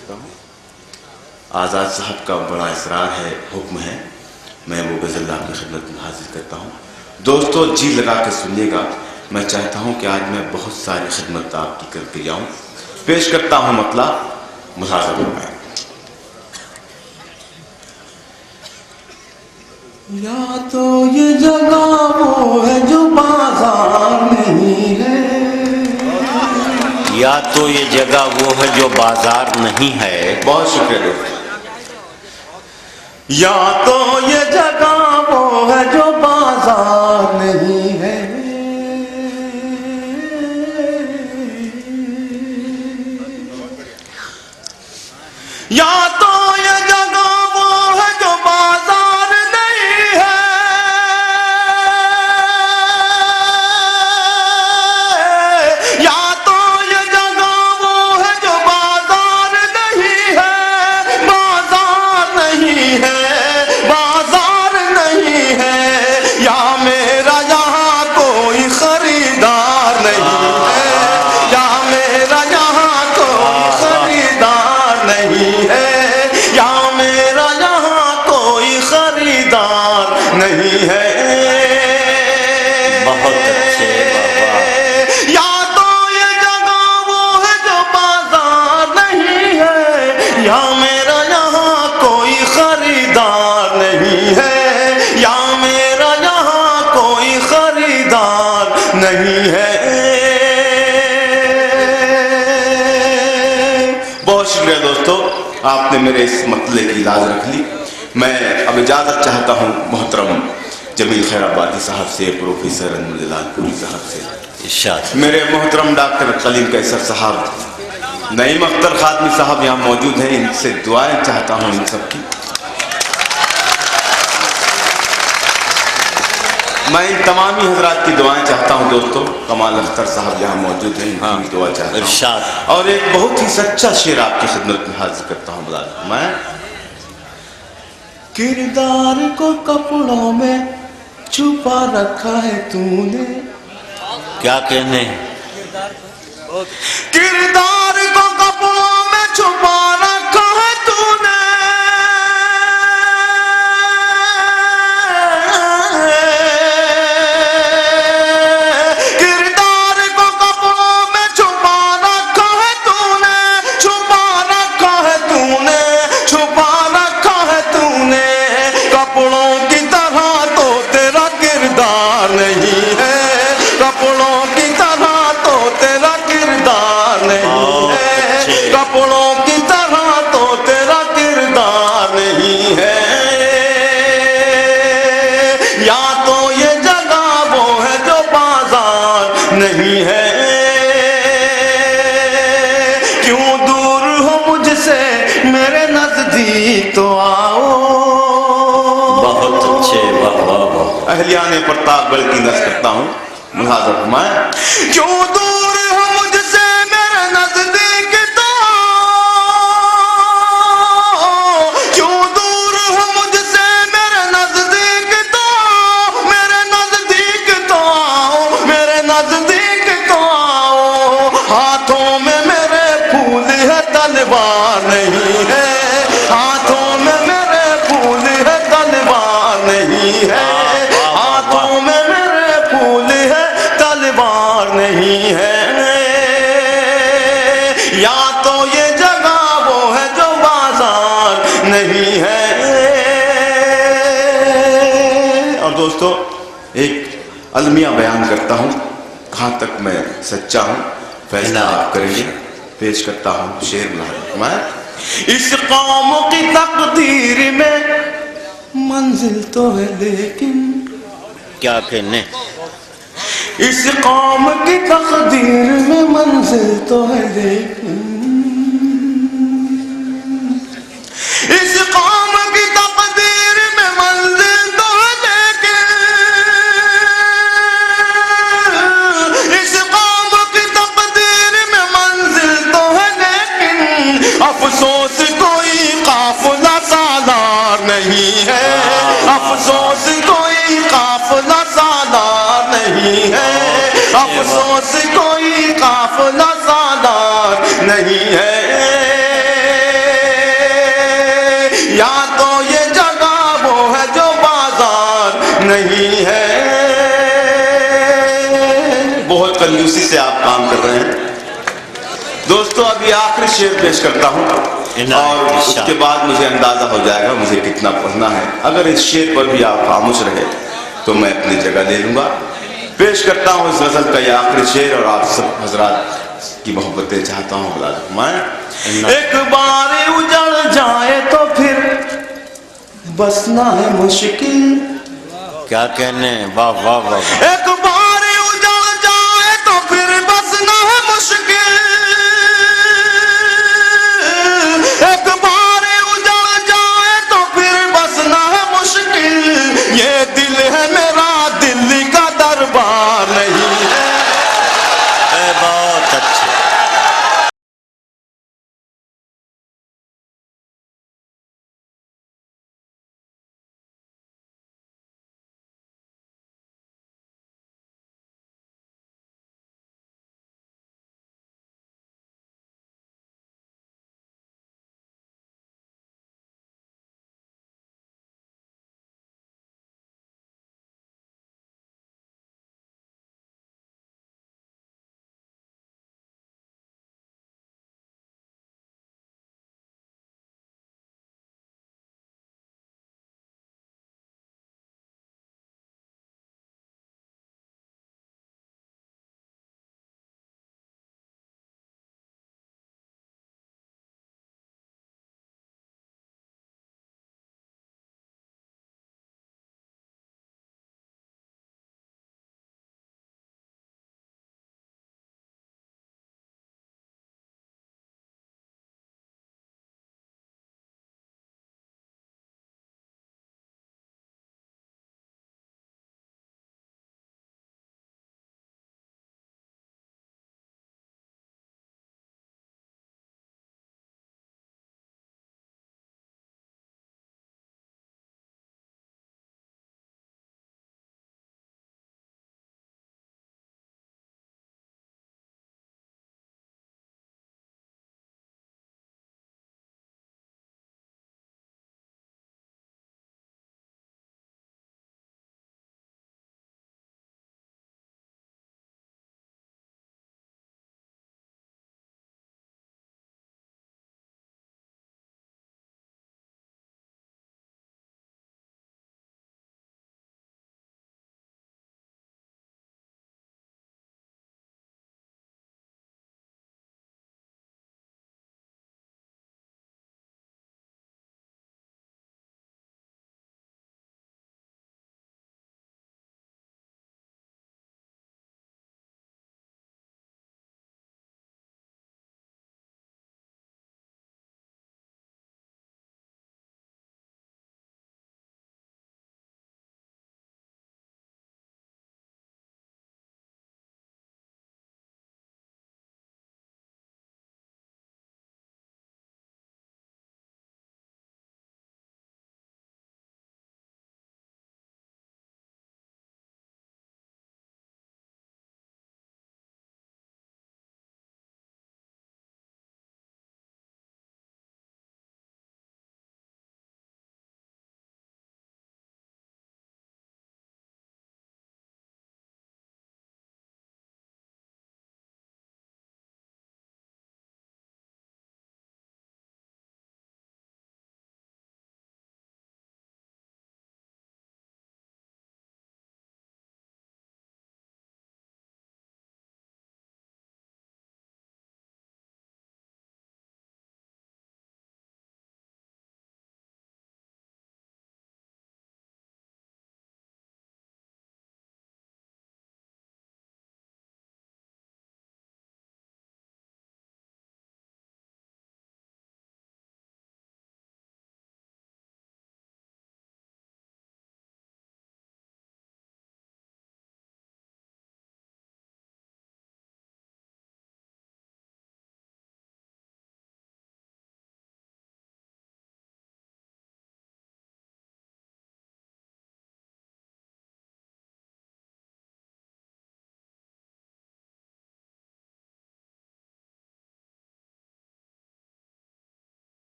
करता हूँ। आज़ाद साहब का बड़ा इसरार है, हुक्म है, मैं वो गज़ल आपकी खिदमत में हाजिर करता हूँ। दोस्तों जी लगा के सुनिएगा। मैं चाहता हूँ कि आज मैं बहुत सारी खिदमत आपकी करके जाऊँ। पेश करता हूँ मतलब मुलाज़ा फरमाएं। या तो ये जगह वो है जो बाजार नहीं है, या तो ये जगह वो है जो बाजार नहीं है। बहुत शुक्रिया। या तो ये जगह वो है जो बाजार नहीं है, या तो ये जगह वो है जो बाजार नहीं है, या तो ये जगह वो है जो बाजार नहीं है, बाजार नहीं है, बाजार नहीं है, या मेरा यहाँ कोई खरीदार नहीं है, या मेरा यहाँ कोई खरीदार नहीं है, या मेरा यहाँ कोई खरीदार नहीं है। बहुत अच्छे बाबा। या तो ये जगह वो है जो बाजार नहीं है, या मेरा यहाँ कोई खरीदार नहीं है, या मेरा यहाँ कोई खरीदार नहीं है। बहुत शुक्रिया दोस्तों, आपने मेरे इस मतले की लाज रख ली। मैं अब इजाज़त चाहता हूँ मोहतरम जमील खैराबादी साहब से, प्रोफेसर अनमुल्लाहपुरी साहब से, इरशाद। मेरे मोहतरम डॉक्टर कलीम कैसर साहब, नईम अख्तर खादमी साहब यहाँ मौजूद हैं, इनसे दुआएं चाहता हूँ इन सब की। मैं इन तमामी हजरात की दुआएं चाहता हूँ दोस्तों। कमाल अख्तर साहब यहाँ मौजूद हैं, इनकी दुआ चाहता हूँ। इरशाद। और एक बहुत ही सच्चा शेर आपकी खिदमत में हाजिर करता हूँ। मैं किरदार को कपड़ों में छुपा रखा है तूने, क्या कहने? किरदार को कपड़ों में छुपा रखा है तूने, किरदार को कपड़ों में छुपा रखा है तूने, छुपा रखा है तूने, छुपा रखा है तूने, कपड़ों की तरह तो तेरा किरदार नहीं है, कपड़ों की तरह तो तेरा किरदार नहीं है, कपड़ों की तरह तो तेरा किरदार नहीं है। या तो ये जगह वो है जो बाजार नहीं है, क्यों दूर हो मुझसे मेरे नजदीक तो आओ। बहुत अच्छे, वाह वाह वाह। अहलियाने प्रताप बल की नज़र करता हूँ। मुलाज़ा फरमाएं। क्यों दूर हो मुझसे मेरे नजदीक तो, क्यों दूर हो मुझसे मेरे नजदीक तो, मेरे नजदीक तो आओ, मेरे नजदीक तो आओ। हाथों में मेरे फूल है तलवार नहीं है, हाथों में मेरे फूल है तलवार नहीं है, हाथों में मेरे फूल है तलवार नहीं है। या तो ये जगह वो है जो बाजार नहीं है। और दोस्तों एक अलमिया बयान करता हूँ, कहाँ तक मैं सच्चा हूँ फैसला आप करेंगे। पेश करता हूँ शेर मैं। इस कौम की तकदीर में मंजिल तो है लेकिन, क्या कहने? इस कौम की तकदीर में मंजिल तो है लेकिन, इस कौम की तकदीर में मंजिल तो है लेकिन, इस कौम की तकदीर में मंजिल तो है लेकिन, अफसोस कोई काफिला सालार नहीं है, अफसोस कोई काफिला सालार नहीं है, अफसोस कोई काफिला सालार नहीं है। कंजूसी से आप काम कर रहे हैं। दोस्तों अभी आखिरी शेर पेश करता हूँ और उसके बाद मुझे अंदाजा हो जाएगा मुझे कितना पढ़ना है। अगर इस शेर पर भी आप खामोश रहे तो मैं अपनी जगह ले लूंगा। पेश करता हूँ इस गजल का ये आखिरी शेर और आप सब हजरात की मोहब्बतें चाहता हूँ। मैं एक बार उजड़ जाए तो फिर बसना है मुश्किल। क्या कहने, वाह वाह वाह। एक बार